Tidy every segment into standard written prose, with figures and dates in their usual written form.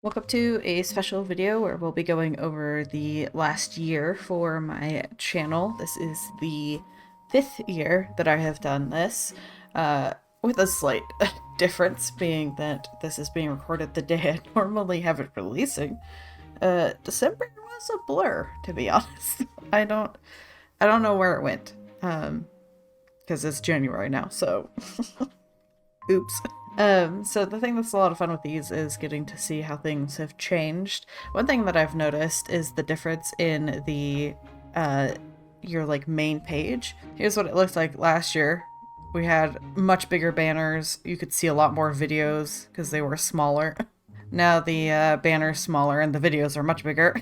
Welcome to a special video where we'll be going over the last year for my channel. This is the 5th year that I have done this, with a slight difference being that this is being recorded the day I normally have it releasing. December was a blur, to be honest. I don't know where it went, because it's January now, so oops. So the thing that's a lot of fun with these is getting to see how things have changed. One thing that I've noticed is the difference in the, your, like, main page. Here's what it looked like last year. We had much bigger banners. You could see a lot more videos because they were smaller. Now the banner's smaller and the videos are much bigger.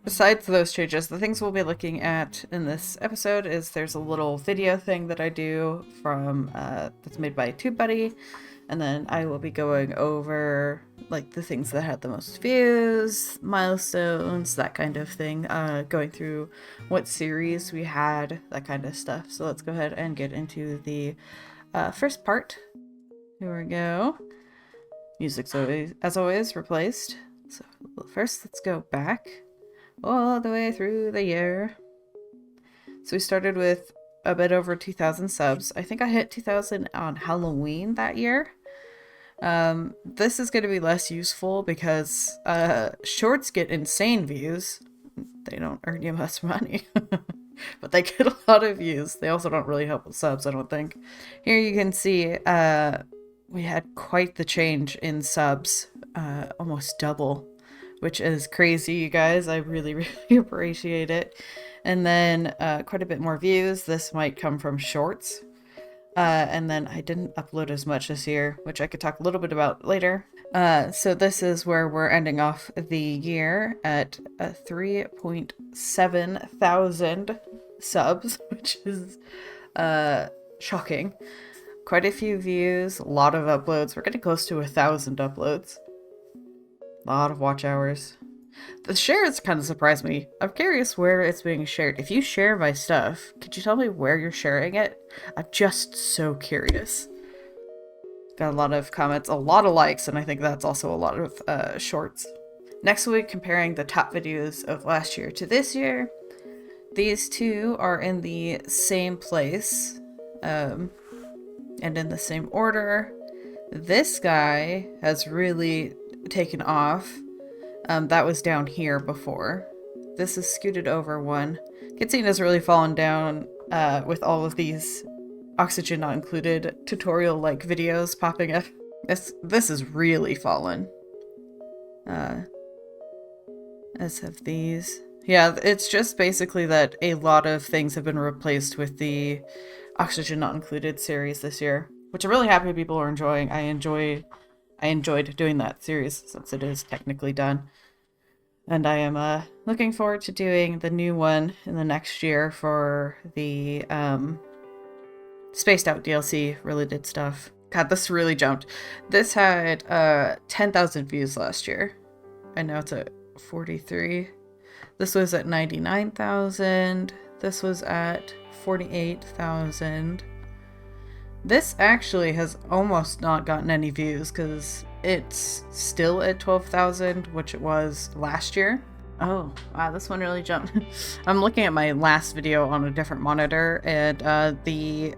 Besides those changes, the things we'll be looking at in this episode is there's a little video thing that I do from, that's made by TubeBuddy. And then I will be going over, like, the things that had the most views, milestones, that kind of thing. Going through what series we had, that kind of stuff. So let's go ahead and get into the first part. Here we go. Music's always, as always, replaced. So first, let's go back all the way through the year. So we started with a bit over 2,000 subs. I think I hit 2,000 on Halloween that year. This is going to be less useful because shorts get insane views. They don't earn you much money, but they get a lot of views. They also don't really help with subs, I don't think. Here you can see we had quite the change in subs, almost double, which is crazy, you guys. I really, really appreciate it. And then quite a bit more views. This might come from shorts. And then I didn't upload as much this year, which I could talk a little bit about later. So this is where we're ending off the year at 3.7 thousand subs, which is shocking. Quite a few views, a lot of uploads. We're getting close to 1,000 uploads. A lot of watch hours. The shares kind of surprised me. I'm curious where it's being shared. If you share my stuff, could you tell me where you're sharing it? I'm just so curious. Got a lot of comments, a lot of likes, and I think that's also a lot of shorts. Next week, comparing the top videos of last year to this year. These two are in the same place, and in the same order. This guy has really taken off. That was down here before. This is scooted over one. Kitsune has really fallen down with all of these oxygen not included tutorial-like videos popping up. This is really fallen. As have these. Yeah, it's just basically that a lot of things have been replaced with the oxygen not included series this year, which I'm really happy people are enjoying. I enjoyed doing that series since it is technically done. And I am looking forward to doing the new one in the next year for the Spaced Out DLC related stuff. God, this really jumped. This had 10,000 views last year. And now it's at 43. This was at 99,000. This was at 48,000. This actually has almost not gotten any views because it's still at 12,000, which it was last year. Oh, wow, this one really jumped. I'm looking at my last video on a different monitor, and the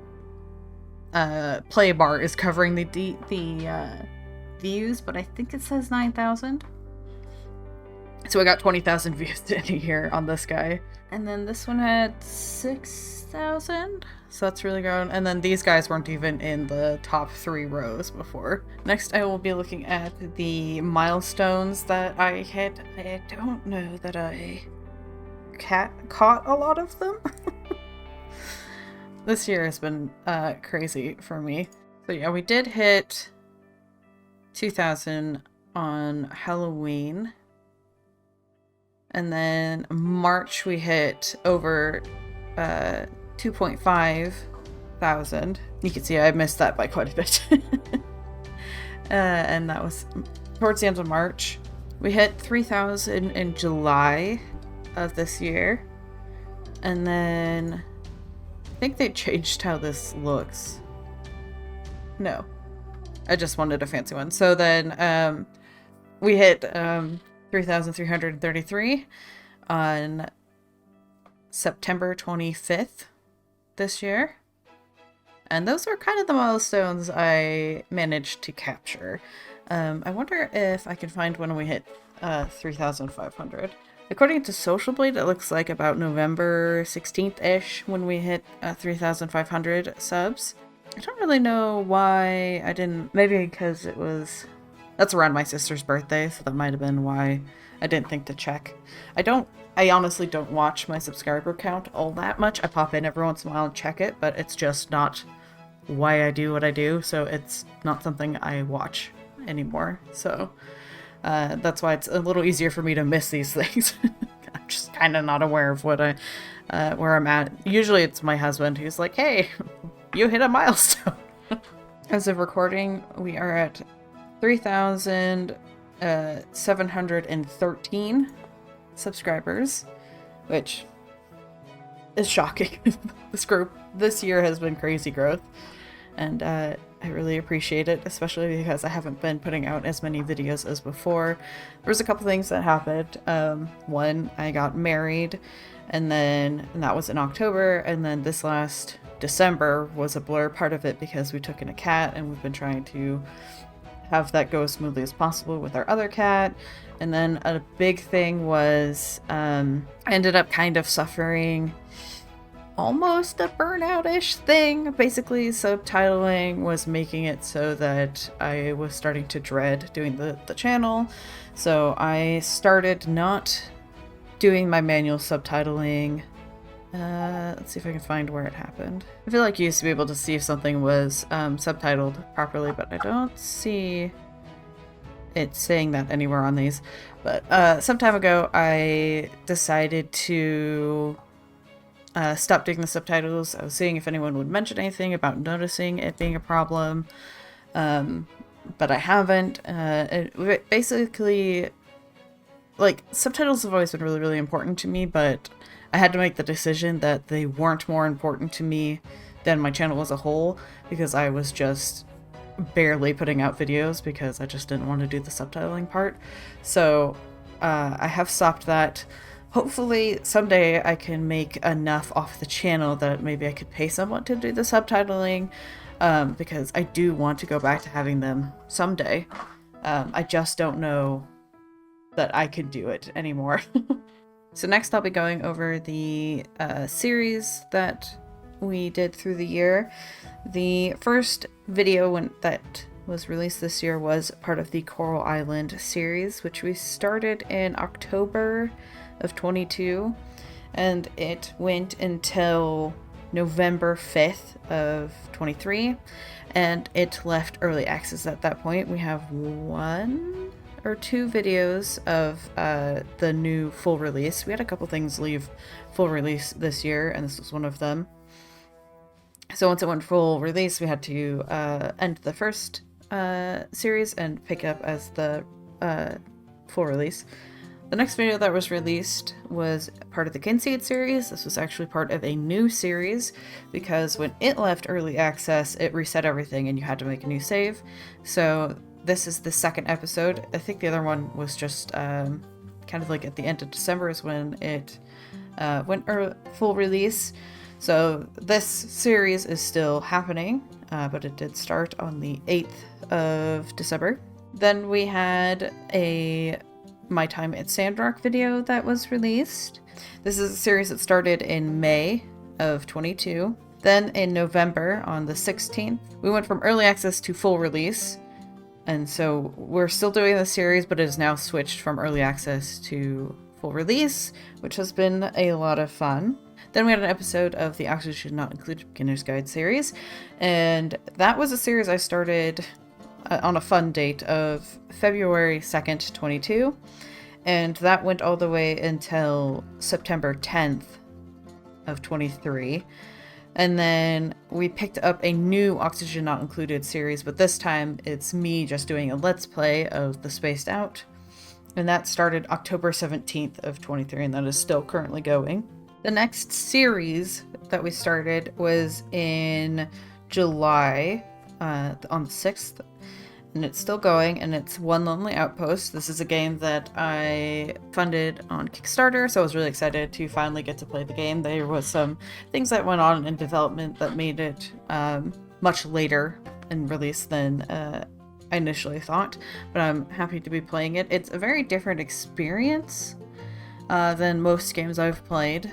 play bar is covering the views, but I think it says 9,000. So I got 20,000 views in a year on this guy. And then this one had 6,000. So that's really grown. And then these guys weren't even in the top 3 rows before. Next, I will be looking at the milestones that I hit. I don't know that I caught a lot of them. This year has been crazy for me. So yeah, we did hit 2,000 on Halloween. And then March we hit over 2.5 thousand. You can see I missed that by quite a bit. And that was towards the end of March. We hit 3,000 in July of this year. And then I think they changed how this looks. No. I just wanted a fancy one. So then we hit 3,333 on September 25th this year. And those were kind of the milestones I managed to capture. I wonder if I can find when we hit 3,500. According to Social Blade, it looks like about November 16th-ish when we hit 3,500 subs. I don't really know why I didn't... Maybe because it was... That's around my sister's birthday, so that might have been why I didn't think to check. I honestly don't watch my subscriber count all that much. I pop in every once in a while and check it, but it's just not why I do what I do, so it's not something I watch anymore. So that's why it's a little easier for me to miss these things. I'm just kind of not aware of what where I'm at. Usually it's my husband who's like, hey, you hit a milestone. As of recording, we are at 3,713 subscribers, which is shocking. This year has been crazy growth, and I really appreciate it, especially because I haven't been putting out as many videos as before. There was a couple things that happened. One, I got married, and that was in October, and then this last December was a blur part of it because we took in a cat, and we've been trying to have that go as smoothly as possible with our other cat. And then a big thing was I ended up kind of suffering almost a burnout-ish thing. Basically, subtitling was making it so that I was starting to dread doing the channel. So I started not doing my manual subtitling. Let's see if I can find where it happened. I feel like you used to be able to see if something was subtitled properly, but I don't see it saying that anywhere on these. But some time ago, I decided to stop doing the subtitles. I was seeing if anyone would mention anything about noticing it being a problem, but I haven't. Basically, like, subtitles have always been really, really important to me, but I had to make the decision that they weren't more important to me than my channel as a whole, because I was just barely putting out videos because I just didn't want to do the subtitling part. So I have stopped that. Hopefully someday I can make enough off the channel that maybe I could pay someone to do the subtitling, because I do want to go back to having them someday. I just don't know that I could do it anymore. So next I'll be going over the series that we did through the year. The first video that was released this year was part of the Coral Island series, which we started in October of 22, and it went until November 5th of 23, and it left early access at that point. We have 1 or 2 videos of the new full release. We had a couple things leave full release this year, and this was one of them. So once it went full release, we had to end the first series and pick up as the full release. The next video that was released was part of the Kinseed series. This was actually part of a new series because when it left early access, it reset everything and you had to make a new save. So this is the second episode. I think the other one was just kind of like at the end of December is when it went full release. So this series is still happening, but it did start on the 8th of December. Then we had a My Time at Sandrock video that was released. This is a series that started in May of 22. Then in November on the 16th, we went from early access to full release. And so we're still doing the series, but it is now switched from early access to full release, which has been a lot of fun. Then we had an episode of the Oxygen Not Included Beginner's Guide series, and that was a series I started on a fun date of February 2nd, 22, and that went all the way until September 10th of 23. And then we picked up a new Oxygen Not Included series, but this time it's me just doing a Let's Play of the Spaced Out, and that started October 17th of 23, and that is still currently going. The next series that we started was in July, on the 6th, and it's still going, and it's One Lonely Outpost. This is a game that I funded on Kickstarter, so I was really excited to finally get to play the game. There was some things that went on in development that made it much later in release than I initially thought, but I'm happy to be playing it. It's a very different experience than most games I've played,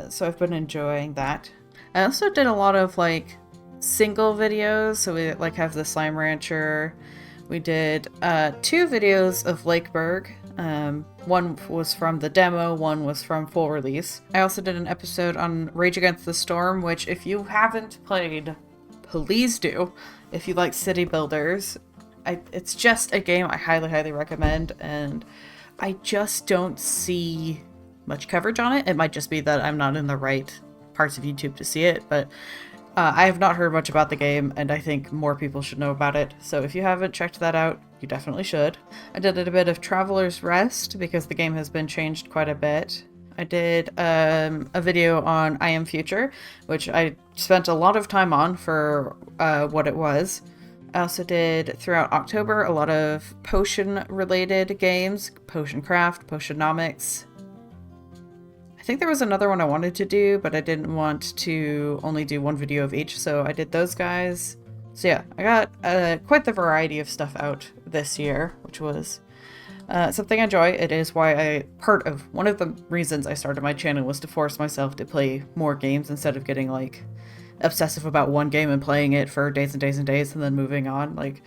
so I've been enjoying that. I also did a lot of like single videos, so we like have the Slime Rancher. We did 2 videos of Lakeburg. One was from the demo, one was from full release. I also did an episode on Rage Against the Storm, which if you haven't played, please do. If you like city builders, it's just a game I highly recommend, and I just don't see much coverage on it. It might just be that I'm not in the right parts of YouTube to see it, but I have not heard much about the game, and I think more people should know about it. So if you haven't checked that out, you definitely should. I did a bit of Traveler's Rest because the game has been changed quite a bit. I did a video on I Am Future, which I spent a lot of time on for what it was. I also did, throughout October, a lot of potion-related games. Potion Craft, Potionomics. I think there was another one I wanted to do, but I didn't want to only do one video of each, so I did those guys. So yeah, I got quite the variety of stuff out this year, which was something I enjoy. It is why one of the reasons I started my channel was to force myself to play more games instead of getting like obsessive about one game and playing it for days and days and days and then moving on. Like,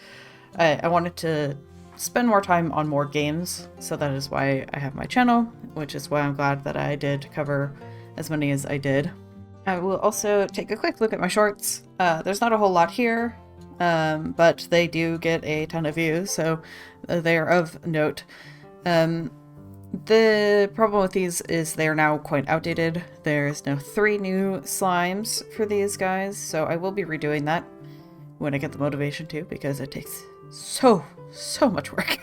I wanted to spend more time on more games, so that is why I have my channel, which is why I'm glad that I did cover as many as I did. I will also take a quick look at my shorts. There's not a whole lot here, but they do get a ton of views, so they are of note. The problem with these is they're now quite outdated. There's now 3 new slimes for these guys, so I will be redoing that when I get the motivation to, because it takes so much work.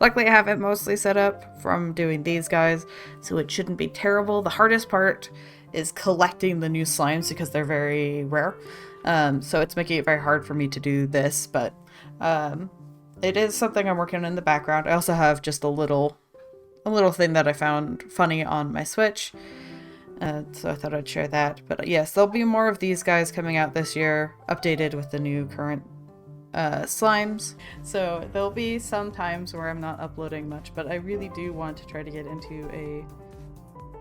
Luckily I have it mostly set up from doing these guys, so it shouldn't be terrible. The hardest part is collecting the new slimes because they're very rare. So it's making it very hard for me to do this, but it is something I'm working on in the background. I also have just a little thing that I found funny on my Switch, so I thought I'd share that. But yes, there'll be more of these guys coming out this year, updated with the new current slimes. So there'll be some times where I'm not uploading much, but I really do want to try to get into a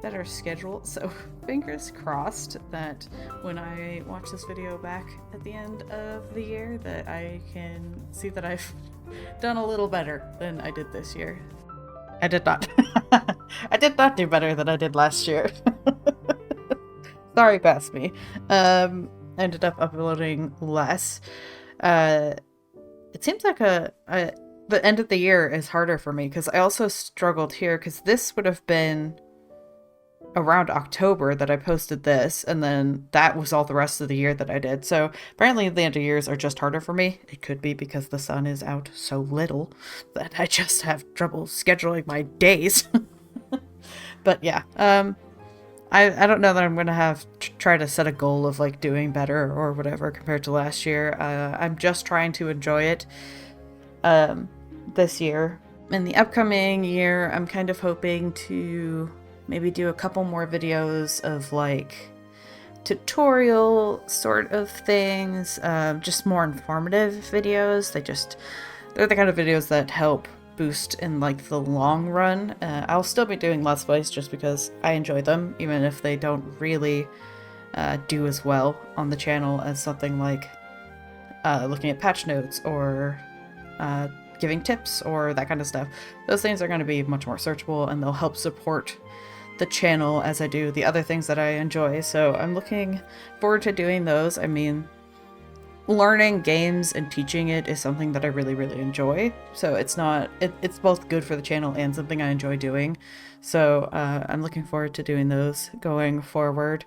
better schedule. So fingers crossed that when I watch this video back at the end of the year that I can see that I've done a little better than I did this year. I did not. I did not do better than I did last year. Sorry, past me. Ended up uploading less. It seems like the end of the year is harder for me because I also struggled here because this would have been around October that I posted this, and then that was all the rest of the year that I did. So apparently the end of years are just harder for me. It could be because the sun is out so little that I just have trouble scheduling my days. But yeah, I don't know that I'm gonna have try to set a goal of like doing better or whatever compared to last year. I'm just trying to enjoy it this year. In the upcoming year, I'm kind of hoping to maybe do a couple more videos of like tutorial sort of things, just more informative videos. They're the kind of videos that help boost in like the long run. I'll still be doing Let's Plays just because I enjoy them, even if they don't really do as well on the channel as something like looking at patch notes or giving tips or that kind of stuff. Those things are going to be much more searchable, and they'll help support the channel as I do the other things that I enjoy. So I'm looking forward to doing those. I mean, learning games and teaching it is something that I really enjoy. So it's both good for the channel and something I enjoy doing. So I'm looking forward to doing those going forward.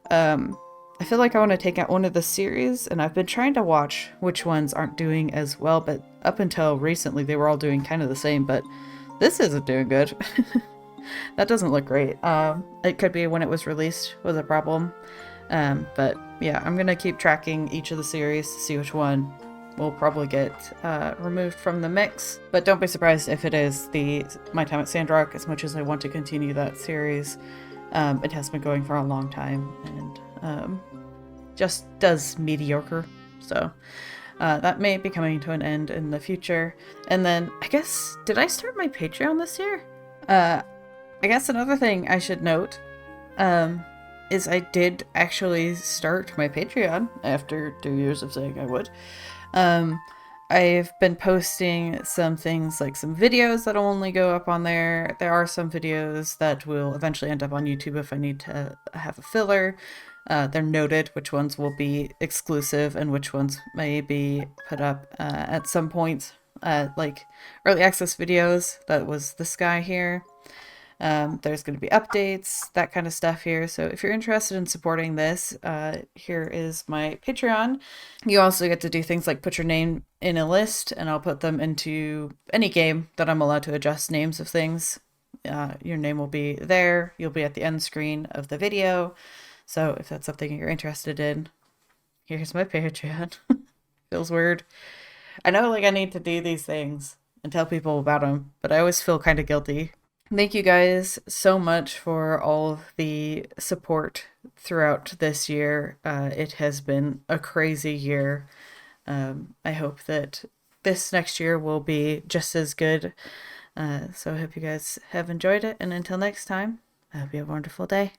I feel like I want to take out one of the series, and I've been trying to watch which ones aren't doing as well, but up until recently they were all doing kind of the same, but this isn't doing good. That doesn't look great. It could be when it was released was a problem. But yeah, I'm gonna keep tracking each of the series to see which one will probably get removed from the mix. But don't be surprised if it is the My Time at Sandrock. As much as I want to continue that series, it has been going for a long time and just does mediocre. So that may be coming to an end in the future. And then I guess, did I start my Patreon this year? I guess another thing I should note is I did actually start my Patreon after 2 years of saying I would. I've been posting some things like some videos that'll only go up on there. There are some videos that will eventually end up on YouTube if I need to have a filler. They're noted which ones will be exclusive and which ones may be put up at some point. Like early access videos, that was this guy here. There's going to be updates, that kind of stuff here. So if you're interested in supporting this, here is my Patreon. You also get to do things like put your name in a list, and I'll put them into any game that I'm allowed to adjust names of things. Your name will be there. You'll be at the end screen of the video. So if that's something you're interested in, here's my Patreon. Feels weird. I know, like, I need to do these things and tell people about them, but I always feel kind of guilty. Thank you guys so much for all of the support throughout this year. It has been a crazy year. I hope that this next year will be just as good. So I hope you guys have enjoyed it. And until next time, I hope you have a wonderful day.